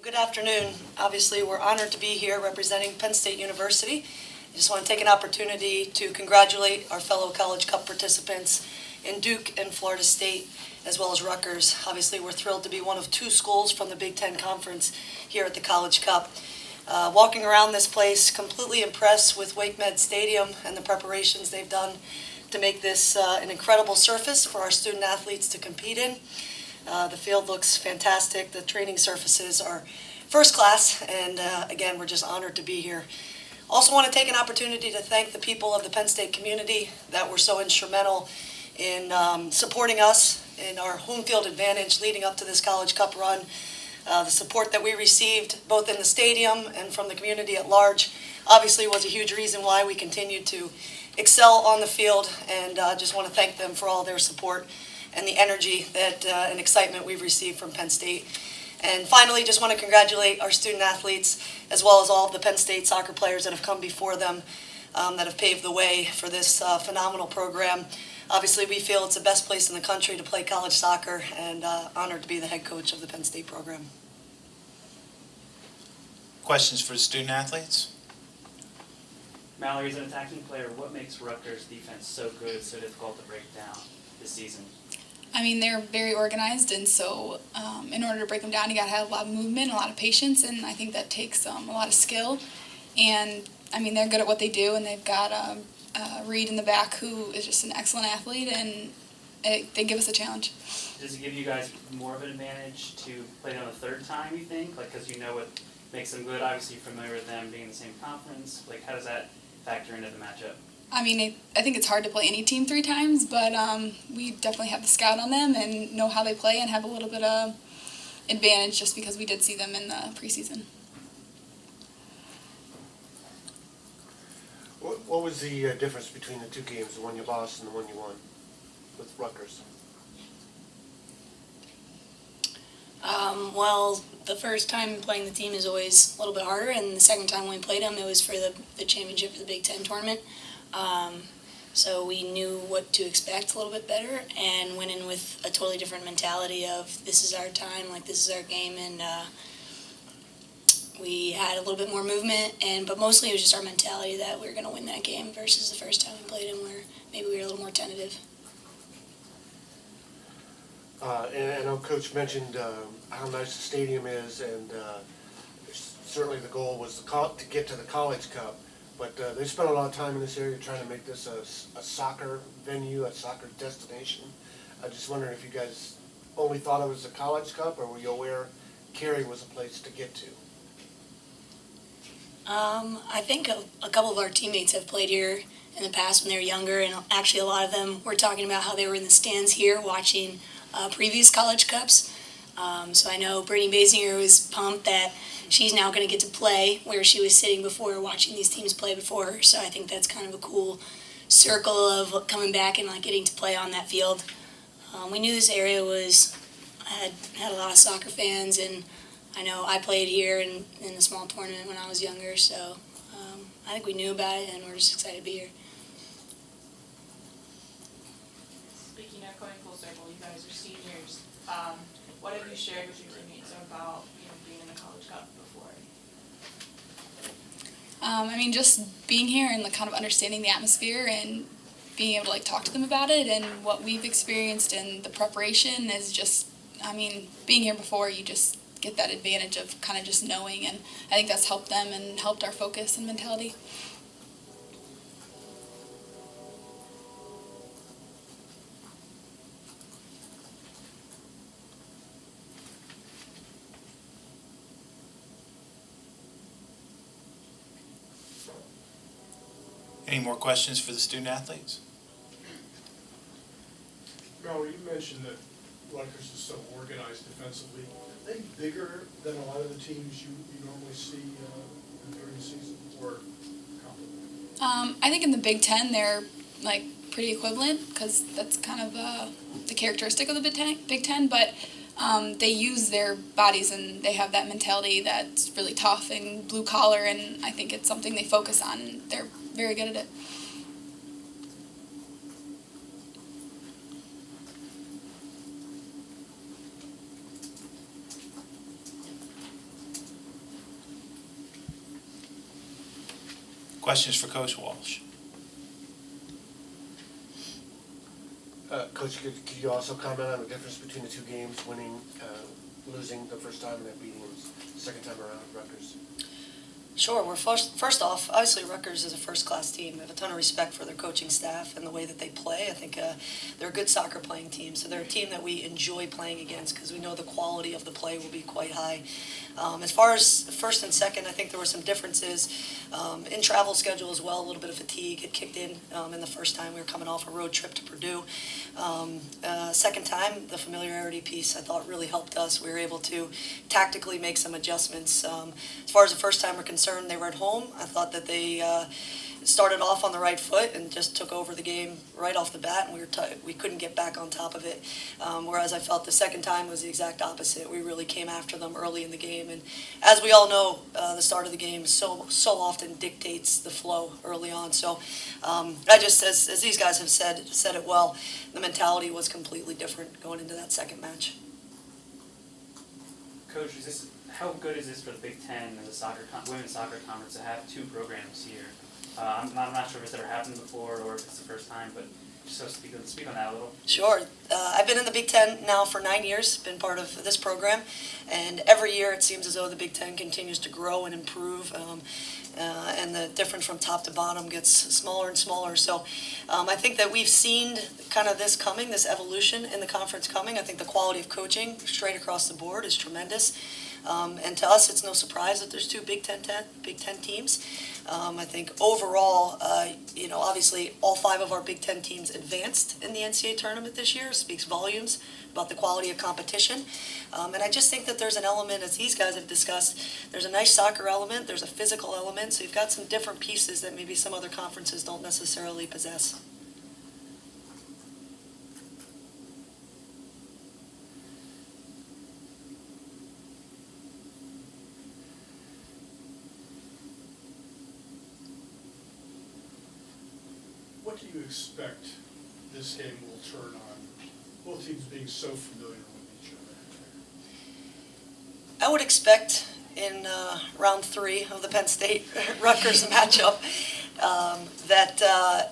Good afternoon. Obviously, we're honored to be here representing Penn State University. I just want to take an opportunity to congratulate our fellow College Cup participants in Duke and Florida State, as well as Rutgers. Obviously, we're thrilled to be one of two schools from the Big Ten Conference here at the College Cup. Walking around this place, completely impressed with WakeMed Stadium and the preparations they've done to make this an incredible surface for our student athletes to compete in. The field looks fantastic. The training surfaces are first class, and again, we're just honored to be here. Also want to take an opportunity to thank the people of the Penn State community that were so instrumental in supporting us in our home field advantage leading up to this College Cup run. The support that we received both in the stadium and from the community at large obviously was a huge reason why we continued to excel on the field, and just want to thank them for all their support and the energy and excitement we've received from Penn State. And finally, just want to congratulate our student athletes, as well as all of the Penn State soccer players that have come before them, that have paved the way for this phenomenal program. Obviously, we feel it's the best place in the country to play college soccer, and honored to be the head coach of the Penn State program. Questions for the student athletes? Mallory, as an attacking player, what makes Rutgers' defense so good, so difficult to break down this season? I mean, they're very organized, and so in order to break them down, you got to have a lot of movement, a lot of patience, and I think that takes a lot of skill. And I mean, they're good at what they do, and they've got Reed in the back, who is just an excellent athlete, and they give us a challenge. Does it give you guys more of an advantage to play them a third time, you think? Like, because you know what makes them good, obviously you're familiar with them being in the same conference. Like, how does that factor into the matchup? I mean, I think it's hard to play any team 3 times, but we definitely have the scout on them and know how they play and have a little bit of advantage just because we did see them in the preseason. What was the difference between the two games, the one you lost and the one you won with Rutgers? Well, the first time playing the team is always a little bit harder, and the second time we played them, it was for the championship for the Big Ten tournament. So we knew what to expect a little bit better and went in with a totally different mentality of this is our time, like this is our game, and we had a little bit more movement, but mostly it was just our mentality that we were going to win that game versus the first time we played them where maybe we were a little more tentative. And I know Coach mentioned how nice the stadium is, and certainly the goal was to get to the College Cup. But they spent a lot of time in this area trying to make this a soccer venue, a soccer destination. I just wondering if you guys only thought it was a College Cup, or were you aware Cary was a place to get to? I think a couple of our teammates have played here in the past when they were younger, and actually a lot of them were talking about how they were in the stands here watching previous College Cups. So I know Brittany Basinger was pumped that she's now going to get to play where she was sitting before, watching these teams play before her. So I think that's kind of a cool circle of coming back and like getting to play on that field. We knew this area had a lot of soccer fans, and I know I played here in a small tournament when I was younger. So I think we knew about it, and we're just excited to be here. Speaking of going full circle, you guys are seniors. What have you shared with your teammates about being in the College Cup before? I mean, just being here and like kind of understanding the atmosphere and being able to like talk to them about it and what we've experienced and the preparation is just, I mean, being here before, you just get that advantage of kind of just knowing, and I think that's helped them and helped our focus and mentality. Any more questions for the student athletes? Mallory, you mentioned that Rutgers is so organized defensively. Are they bigger than a lot of the teams you normally see during the season, or comparable? I think in the Big Ten they're like pretty equivalent because that's kind of the characteristic of the Big Ten, but they use their bodies and they have that mentality that's really tough and blue collar, and I think it's something they focus on, and they're very good at it. Questions for Coach Walsh? Coach, could you also comment on the difference between the two games, winning, losing the first time and then beating them the second time around at Rutgers? Sure. We're first off, obviously Rutgers is a first-class team. We have a ton of respect for their coaching staff and the way that they play. I think they're a good soccer playing team. So they're a team that we enjoy playing against because we know the quality of the play will be quite high. As far as first and second, I think there were some differences in travel schedule as well. A little bit of fatigue had kicked in the first time. We were coming off a road trip to Purdue. Second time, the familiarity piece I thought really helped us. We were able to tactically make some adjustments. As far as the first time we're concerned, they were at home. I thought that they started off on the right foot and just took over the game right off the bat, and we couldn't get back on top of it. Whereas I felt the second time was the exact opposite. We really came after them early in the game, and as we all know, the start of the game so often dictates the flow early on. So I just, as these guys have said it well, the mentality was completely different going into that second match. Coach, how good is this for the Big Ten and the women's soccer conference to have two programs here? I'm not sure if it's ever happened before or if it's the first time, but just so speak on that a little. Sure. I've been in the Big Ten now for 9 years, been part of this program, and every year it seems as though the Big Ten continues to grow and improve, and the difference from top to bottom gets smaller and smaller. So I think that we've seen kind of this coming, this evolution in the conference coming. I think the quality of coaching straight across the board is tremendous. And to us, it's no surprise that there's two Big Ten teams. I think overall, obviously all 5 of our Big Ten teams advanced in the NCAA tournament this year. Speaks volumes about the quality of competition. And I just think that there's an element, as these guys have discussed, there's a nice soccer element, there's a physical element, so you've got some different pieces that maybe some other conferences don't necessarily possess. What do you expect this game will turn on, both teams being so familiar with each other? I would expect in round 3 of the Penn State-Rutgers matchup that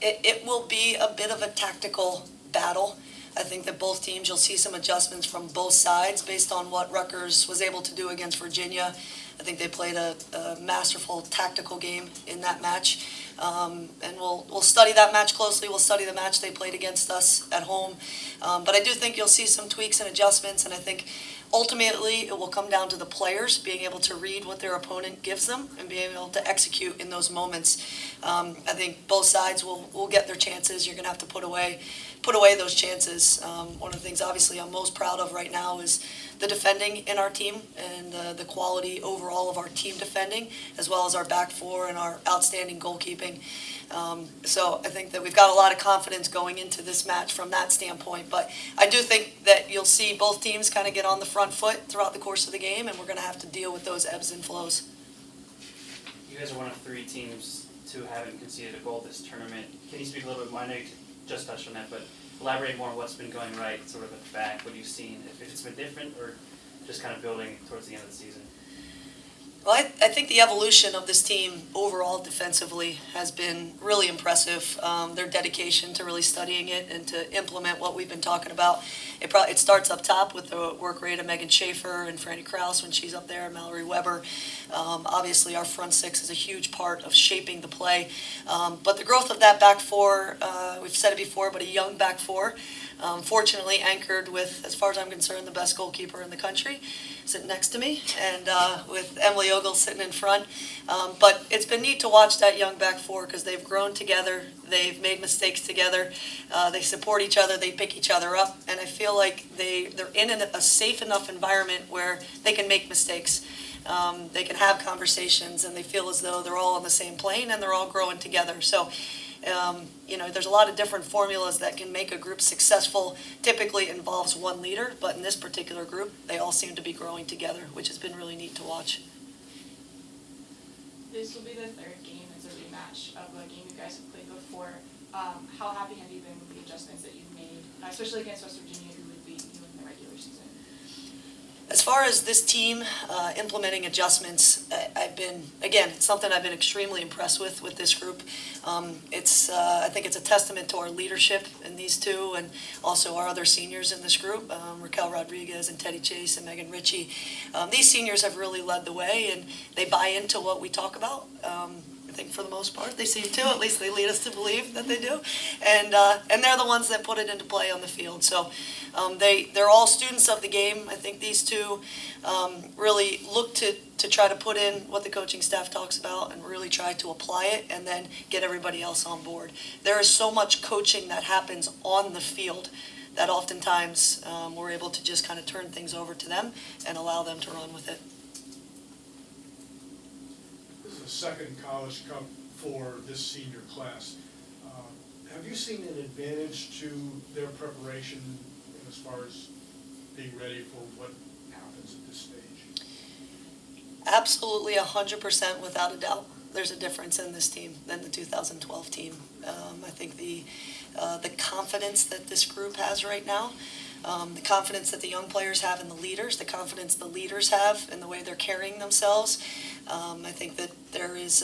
it will be a bit of a tactical battle. I think that both teams, you'll see some adjustments from both sides based on what Rutgers was able to do against Virginia. I think they played a masterful tactical game in that match. And we'll study that match closely. We'll study the match they played against us at home. But I do think you'll see some tweaks and adjustments, and I think ultimately it will come down to the players being able to read what their opponent gives them and being able to execute in those moments. I think both sides will get their chances. You're going to have to put away those chances. One of the things obviously I'm most proud of right now is the defending in our team and the quality overall of our team defending, as well as our back 4 and our outstanding goalkeeping. So I think that we've got a lot of confidence going into this match from that standpoint. But I do think that you'll see both teams kind of get on the front foot throughout the course of the game, and we're going to have to deal with those ebbs and flows. You guys are one of 3 teams to haven't conceded a goal this tournament. Can you speak a little bit more? I know you just touched on that, but elaborate more on what's been going right, sort of at the back, what you've seen, if it's been different or just kind of building towards the end of the season. Well, I think the evolution of this team overall defensively has been really impressive. Their dedication to really studying it and to implement what we've been talking about. It starts up top with the work rate of Megan Schaefer and Franny Kraus when she's up there, and Mallory Weber. Obviously, our front 6 is a huge part of shaping the play. But the growth of that back 4, we've said it before, but a young back 4, fortunately anchored with, as far as I'm concerned, the best goalkeeper in the country sitting next to me, and with Emily Ogle sitting in front. But it's been neat to watch that young back 4 because they've grown together, they've made mistakes together, they support each other, they pick each other up, and I feel like they're in a safe enough environment where they can make mistakes. They can have conversations, and they feel as though they're all on the same plane and they're all growing together. So there's a lot of different formulas that can make a group successful. Typically involves one leader, but in this particular group, they all seem to be growing together, which has been really neat to watch. This will be the 3rd game as a rematch of a game you guys have played before. How happy have you been with the adjustments that you've made, especially against West Virginia, who would beat you in the regular season? As far as this team implementing adjustments, I've been, again, it's something I've been extremely impressed with this group. I think it's a testament to our leadership in these two and also our other seniors in this group, Raquel Rodriguez and Teddy Chase and Megan Ritchie. These seniors have really led the way and they buy into what we talk about. I think for the most part, they seem to, at least they lead us to believe that they do. And they're the ones that put it into play on the field. So they're all students of the game. I think these two really look to try to put in what the coaching staff talks about and really try to apply it and then get everybody else on board. There is so much coaching that happens on the field that oftentimes we're able to just kind of turn things over to them and allow them to run with it. This is the second College Cup for this senior class. Have you seen an advantage to their preparation as far as being ready for what happens at this stage? Absolutely, 100%, without a doubt. There's a difference in this team than the 2012 team. I think the confidence that this group has right now, the confidence that the young players have in the leaders, the confidence the leaders have in the way they're carrying themselves. I think that there is,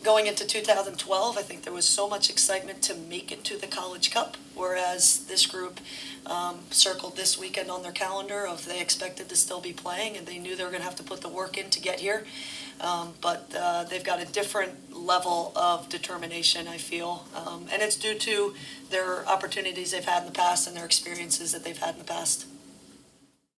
going into 2012, I think there was so much excitement to make it to the College Cup, whereas this group circled this weekend on their calendar of they expected to still be playing and they knew they were going to have to put the work in to get here. But they've got a different level of determination, I feel, and it's due to their opportunities they've had in the past and their experiences that they've had in the past.